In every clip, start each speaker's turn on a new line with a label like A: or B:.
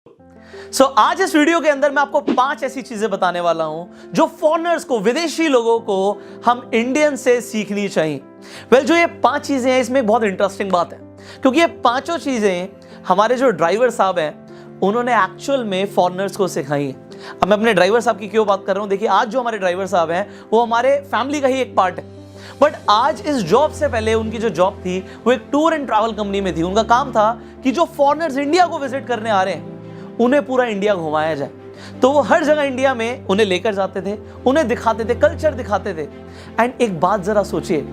A: आज इस वीडियो के अंदर मैं आपको 5 ऐसी चीजें बताने वाला हूं जो फॉरेनर्स को, विदेशी लोगों को हम इंडियन से सीखनी चाहिए। जो ये 5 चीजें हैं, इसमें बहुत इंटरेस्टिंग बात है क्योंकि ये पांचों चीजें हमारे जो ड्राइवर साहब हैं उन्होंने एक्चुअल में फॉरेनर्स को सिखाई है। अब मैं अपने ड्राइवर साहब की क्यों बात कर रहा हूं, देखिए आज जो हमारे ड्राइवर साहब हैं वो हमारे फैमिली का ही एक पार्ट है, बट आज इस जॉब से पहले उनकी जो जॉब थी वो एक टूर एंड ट्रैवल कंपनी में थी। उनका काम था कि जो फॉरेनर्स इंडिया को विजिट करने आ रहे हैं उन्हें पूरा इंडिया घुमाया जाए। तो वो हर जगह इंडिया में उन्हें लेकर जाते थे, उन्हें दिखाते थे, कल्चर दिखाते थे। एंड एक बात जरा सोचिए,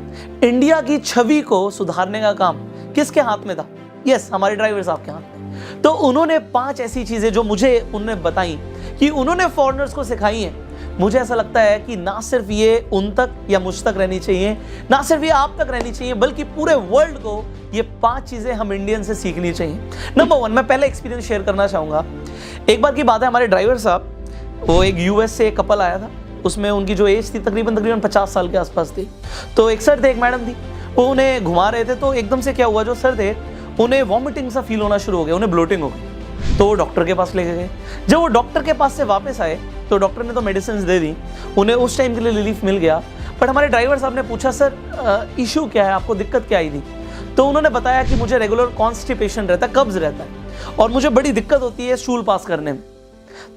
A: इंडिया की छवि को सुधारने का काम किसके हाथ में था? यस, हमारे ड्राइवर साहब के हाथ में। तो उन्होंने 5 ऐसी चीजें जो मुझे उन्होंने बताई कि उन्होंने फॉरेनर्स को सिखाई हैं, मुझे ऐसा लगता है कि ना सिर्फ ये उन तक या मुझ तक रहनी चाहिए, ना सिर्फ ये आप तक रहनी चाहिए, बल्कि पूरे वर्ल्ड को ये 5 चीजें हम इंडियन से सीखनी चाहिए। नंबर 1, मैं पहले एक्सपीरियंस शेयर करना चाहूंगा। एक बार की बात है, हमारे ड्राइवर साहब, वो एक यूएस से एक कपल आया था, उसमें उनकी जो एज थी तकरीबन 50 साल के आसपास थी। तो एक सर थे, एक मैडम थी, वो उन्हें घुमा रहे थे। तो एकदम से क्या हुआ, जो सर थे उन्हें वॉमिटिंग सा फील होना शुरू हो गया, उन्हें ब्लोटिंग हो गई। तो वो डॉक्टर के पास लेके गए। जब वो डॉक्टर के पास से वापस आए तो डॉक्टर ने तो मेडिसिन दे दी, उन्हें उस टाइम के लिए रिलीफ मिल गया। बट हमारे ड्राइवर साहब ने पूछा, सर इशू क्या है, आपको दिक्कत क्या आई थी? तो उन्होंने बताया कि मुझे रेगुलर कॉन्स्टिपेशन रहता है, कब्ज रहता है और मुझे बड़ी दिक्कत होती है स्टूल पास करने में।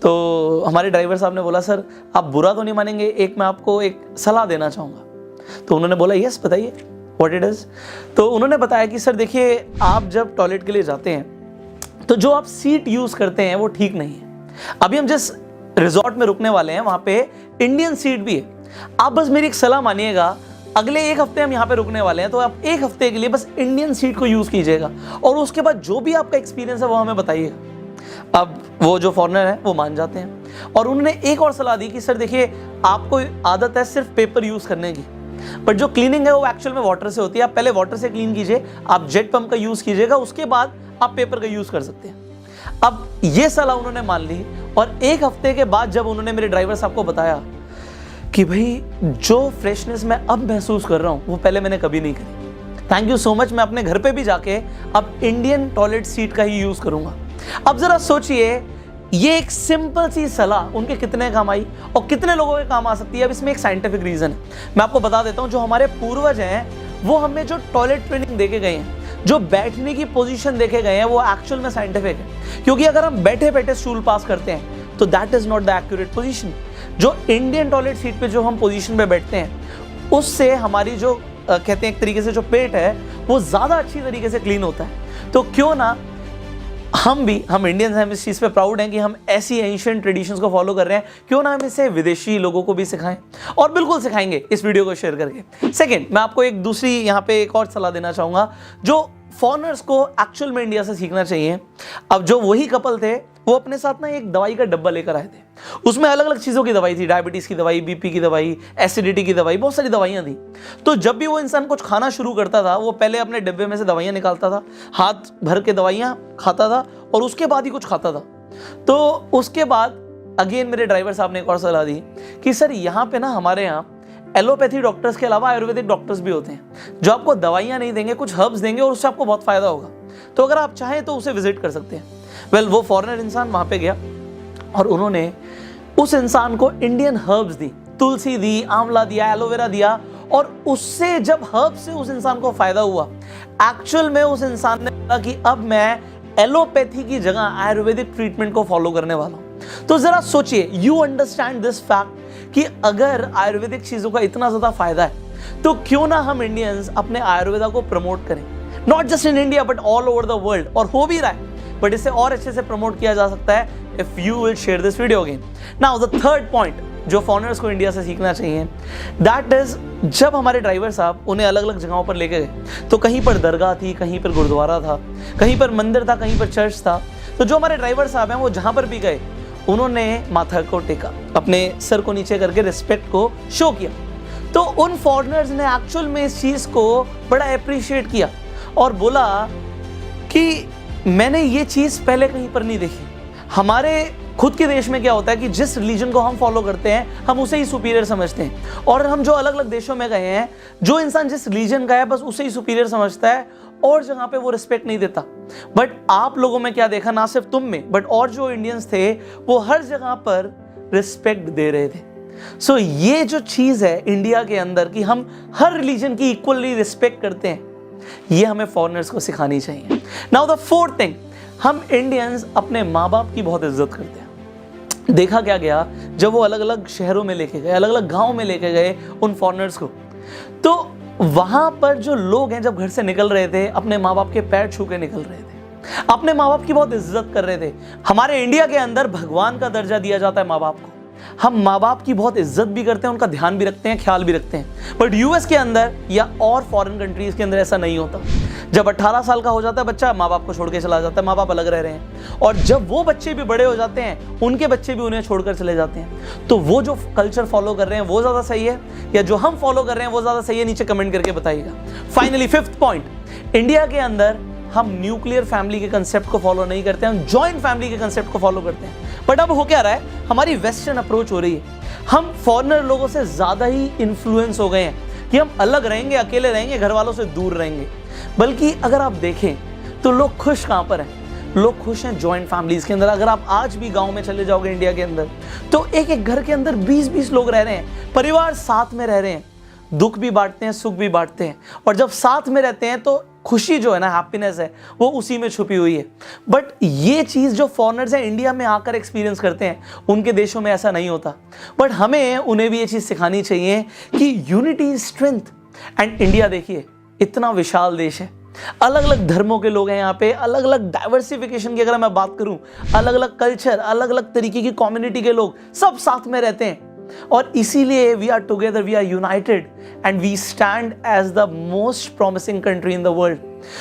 A: तो हमारे ड्राइवर साहब ने बोला, सर आप बुरा तो नहीं मानेंगे, एक मैं आपको एक सलाह देना चाहूँगा। तो उन्होंने बोला, यस बताइए, व्हाट इट इज़। तो उन्होंने बताया कि सर देखिए, आप जब टॉयलेट के लिए जाते हैं तो जो आप सीट यूज़ करते हैं वो ठीक नहीं है। अभी हम जिस रिजॉर्ट में रुकने वाले हैं वहाँ पे इंडियन सीट भी है। आप बस मेरी एक सलाह मानिएगा, अगले 1 हफ्ते हम यहाँ पे रुकने वाले हैं, तो आप 1 हफ्ते के लिए बस इंडियन सीट को यूज़ कीजिएगा और उसके बाद जो भी आपका एक्सपीरियंस है वो हमें बताइएगा। अब वो जो फॉरेनर है वो मान जाते हैं और उन्होंने एक और सलाह दी कि सर देखिए, आपको आदत है सिर्फ पेपर यूज़ करने की, बट जो क्लीनिंग है वो एक्चुअल में वाटर से होती है। आप पहले वाटर से क्लीन कीजिए, आप जेट पंप का यूज़ कीजिएगा, उसके बाद आप पेपर का यूज़ कर सकते हैं। अब ये सलाह उन्होंने मान ली और 1 हफ्ते के बाद जब उन्होंने मेरे ड्राइवर साहब को बताया कि भाई जो फ्रेशनेस मैं अब महसूस कर रहा हूँ वो पहले मैंने कभी नहीं करी, थैंक यू सो मच, मैं अपने घर पे भी जाके अब इंडियन टॉयलेट सीट का ही यूज़ करूँगा। अब ज़रा सोचिए, ये एक सिंपल सी सलाह उनके कितने काम आई और कितने लोगों के काम आ सकती है। अब इसमें एक साइंटिफिक रीज़न है, मैं आपको बता देता हूँ। जो हमारे पूर्वज हैं वो हमें जो टॉयलेट ट्रेनिंग देके गए हैं, जो बैठने की पोजीशन देखे गए हैं, वो एक्चुअल में साइंटिफिक है। क्योंकि अगर हम बैठे बैठे स्टूल पास करते हैं तो that is not the accurate position. जो इंडियन टॉयलेट सीट पे जो हम पोजीशन पे बैठते हैं उससे हमारी जो कहते हैं एक तरीके से जो पेट है वो ज़्यादा अच्छी तरीके से क्लीन होता है। तो क्यों ना हम इंडियंस हैं, इस चीज़ पे प्राउड हैं कि हम ऐसी एंशिएंट ट्रेडिशंस को फॉलो कर रहे हैं, क्यों ना हम इसे विदेशी लोगों को भी सिखाएं, और बिल्कुल सिखाएंगे इस वीडियो को शेयर करके। सेकंड, मैं आपको एक दूसरी यहाँ पे एक और सलाह देना चाहूँगा जो फॉरेनर्स को एक्चुअल में इंडिया से सीखना चाहिए। अब जो वही कपल थे वो अपने साथ ना एक दवाई का डब्बा लेकर आए थे, उसमें अलग अलग चीज़ों की दवाई थी, डायबिटीज़ की दवाई, बीपी की दवाई, एसिडिटी की दवाई, बहुत सारी दवाइयाँ थी। तो जब भी वो इंसान कुछ खाना शुरू करता था वो पहले अपने डिब्बे में से दवाइयाँ निकालता था, हाथ भर के दवाइयाँ खाता था और उसके बाद ही कुछ खाता था। तो उसके बाद अगेन मेरे ड्राइवर साहब ने एक और सलाह दी कि सर यहाँ पे ना हमारे यहाँ एलोपैथी डॉक्टर्स के अलावा आयुर्वेदिक डॉक्टर्स भी होते हैं जो आपको दवाइयाँ नहीं देंगे, कुछ हर्ब्स देंगे और उससे आपको बहुत फायदा होगा। तो अगर आप चाहें तो उसे विजिट कर सकते हैं। वो फॉरेनर इंसान वहाँ पे गया और उन्होंने उस इंसान को इंडियन हर्ब्स दी, तुलसी दी, आंवला दिया, एलोवेरा दिया, और उससे जब हर्ब्स से उस इंसान को फायदा हुआ, एक्चुअल में उस इंसान ने बोला कि अब मैं एलोपैथी की जगह आयुर्वेदिक ट्रीटमेंट को फॉलो करने वाला हूं। तो जरा सोचिए, यू अंडरस्टैंड दिस फैक्ट कि अगर आयुर्वेदिक चीजों का इतना ज्यादा फायदा है तो क्यों ना हम इंडियंस अपने आयुर्वेदा को प्रमोट करें, not just in India but all over the world. और हो भी रहा है, बट इसे और अच्छे से प्रमोट किया जा सकता है if you will share this video again. Now the third point जो फॉरेनर्स को इंडिया से सीखना चाहिए, दैट इज जब हमारे ड्राइवर साहब उन्हें अलग अलग जगहों पर लेके गए तो कहीं पर दरगाह थी, कहीं पर गुरुद्वारा था, कहीं पर मंदिर था, कहीं पर चर्च था। तो जो हमारे ड्राइवर साहब हैं वो जहां पर भी गए उन्होंने माथा को टेका, अपने सर को नीचे करके रिस्पेक्ट को शो किया। तो उन फॉरेनर्स ने एक्चुअल में इस चीज को बड़ा अप्रिशिएट किया और बोला कि मैंने ये चीज पहले कहीं पर नहीं देखी। हमारे खुद के देश में क्या होता है कि जिस रिलीजन को हम फॉलो करते हैं हम उसे ही सुपीरियर समझते हैं, और हम जो अलग अलग देशों में गए हैं जो इंसान जिस रिलीजन का है बस उसे ही सुपीरियर समझता है और जगह पे वो रिस्पेक्ट नहीं देता। बट आप लोगों में क्या देखा, ना सिर्फ तुम में बट और जो इंडियंस थे वो हर जगह पर रिस्पेक्ट दे रहे थे। सो ये जो चीज है इंडिया के अंदर कि हम हर रिलीजन की इक्वली रिस्पेक्ट करते हैं, ये हमें फॉरेनर्स को सिखानी चाहिए। नाउ द फोर्थ थिंग, हम इंडियंस अपने माँ बाप की बहुत इज्जत करते हैं। देखा क्या गया जब वो अलग अलग शहरों में लेके गए, अलग अलग गांव में लेके गए उन फॉरेनर्स को, तो वहां पर जो लोग हैं जब घर से निकल रहे थे अपने माँ बाप के पैर छू के निकल रहे थे, अपने माँ बाप की बहुत इज्जत कर रहे थे। हमारे इंडिया के अंदर भगवान का दर्जा दिया जाता है माँ बाप को, हम माँ बाप की बहुत इज्जत भी करते हैं, उनका ध्यान भी रखते हैं, ख्याल भी रखते हैं। बट यूएस के अंदर या और फॉरेन कंट्रीज के अंदर ऐसा नहीं होता। जब 18 साल का हो जाता है बच्चा, माँ बाप को छोड़ के चला जाता है, माँ बाप अलग रह रहे हैं। और जब वो बच्चे भी बड़े हो जाते हैं, उनके बच्चे भी उन्हें छोड़कर चले जाते हैं। तो वो जो कल्चर फॉलो कर रहे हैं वो ज्यादा सही है या जो हम फॉलो कर रहे हैं वो ज्यादा सही है, नीचे कमेंट करके बताइएगा। फाइनली फिफ्थ पॉइंट, इंडिया के अंदर हम न्यूक्लियर फैमिली के कंसेप्ट को फॉलो नहीं करते, हम जॉइंट फैमिली के कंसेप्ट को फॉलो करते हैं। बट अब हो क्या रहा है, हमारी वेस्टर्न अप्रोच हो रही है, हम फॉरेनर लोगों से ज्यादा ही इन्फ्लुएंस हो गए हैं कि हम अलग रहेंगे, अकेले रहेंगे, घर वालों से दूर रहेंगे। बल्कि अगर आप देखें तो लोग खुश कहां पर हैं, लोग खुश हैं जॉइंट फैमिलीज के अंदर। अगर आप आज भी गांव में चले जाओगे इंडिया के अंदर तो एक एक घर के अंदर 20-20 लोग रह रहे हैं, परिवार साथ में रह रहे हैं, दुख भी बांटते हैं, सुख भी बांटते हैं। और जब साथ में रहते हैं तो खुशी जो है ना, हैप्पीनेस है, वो उसी में छुपी हुई है। बट ये चीज जो फॉरेनर्स हैं इंडिया में आकर एक्सपीरियंस करते हैं, उनके देशों में ऐसा नहीं होता। बट हमें उन्हें भी ये चीज सिखानी चाहिए कि unity is strength. And India देखिए इतना विशाल देश है, अलग अलग धर्मों के लोग हैं यहाँ पे, अलग अलग डाइवर्सिफिकेशन की अगर मैं बात करूं, अलग अलग कल्चर, अलग अलग तरीके की कम्युनिटी के लोग सब साथ में रहते हैं। और इसीलिए we are together, we are united and we stand as the most promising country in the world.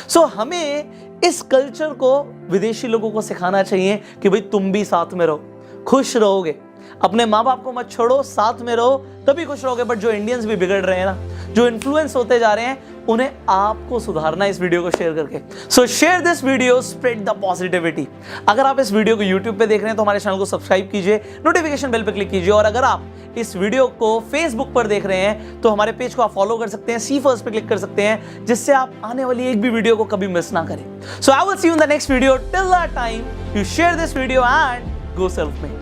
A: So हमें इस कल्चर को विदेशी लोगों को सिखाना चाहिए कि भाई तुम भी साथ में रहो, खुश रहोगे, अपने माँ बाप को मत छोड़ो, साथ में रहो, तभी खुश रहोगे। बट जो इंडियंस भी बिगड़ रहे हैं ना, जो इन्फ्लुएंस होते जा रहे हैं, उन्हें आपको सुधारना है इस वीडियो को शेयर करके। सो share this video, spread the positivity. अगर आप इस वीडियो को यूट्यूब पे देख रहे हैं तो हमारे चैनल को सब्सक्राइब कीजिए, नोटिफिकेशन बेल पे क्लिक कीजिए। और अगर आप इस वीडियो को फेसबुक पर देख रहे हैं तो हमारे पेज को आप फॉलो कर सकते हैं, सी फर्स्ट पे क्लिक कर सकते हैं, जिससे आप आने वाली एक भी वीडियो को कभी मिस ना करें। So I will see you in the next video. Till that time you share this video and go self made.